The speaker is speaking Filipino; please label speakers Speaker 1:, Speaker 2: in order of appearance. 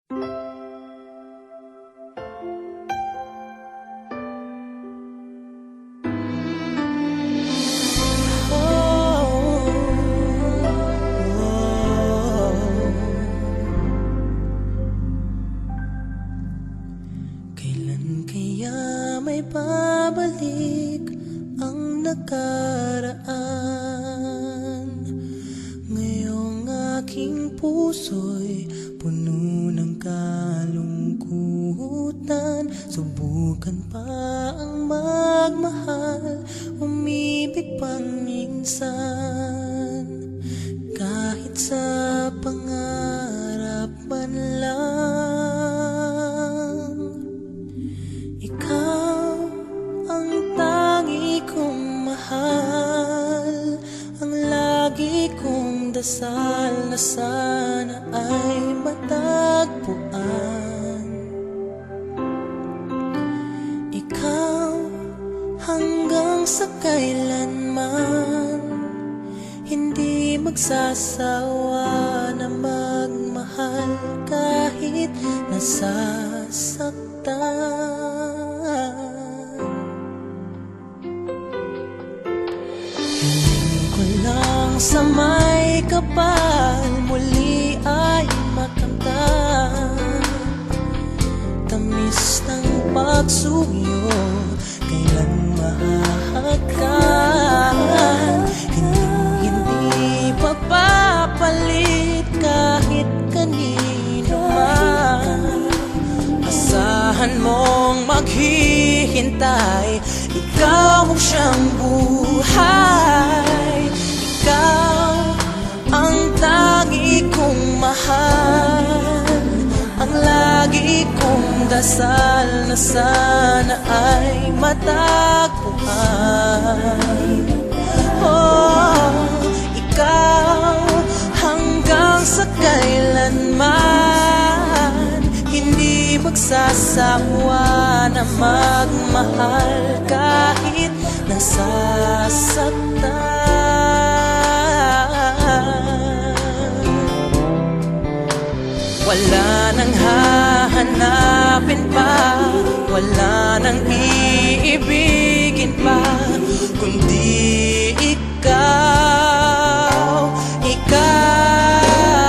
Speaker 1: Kailan kaya may babalik ang nakaraan? Ngayong aking puso'y puno ng kalungkutan. Subukan pa ang magmahal, umibig pang minsan. Kahit sa pangarap man lang, ikaw ang tangi kong mahal, ang lagi kong dasal na sana ay matagpuan. Ikaw hanggang sa kailanman, hindi magsasawa na magmahal kahit nasasaktan. Hiling ko lang sa may kapal muli ay makamtan. Tamis ng pagsuyo, kailan mahahagkan. Hindi papapalit kahit kanino man. Asahan mong maghihintay, ikaw siyang buhay. Ikaw ang tangi kong mahal, ang lagi kong dasal na sana ay matagpuan. Oh, ikaw hanggang sa kailanman, hindi magsasawa na magmahal kahit nasasaktan. Wala nang hahanapin pa, wala nang iibigin pa, kundi ikaw, ikaw.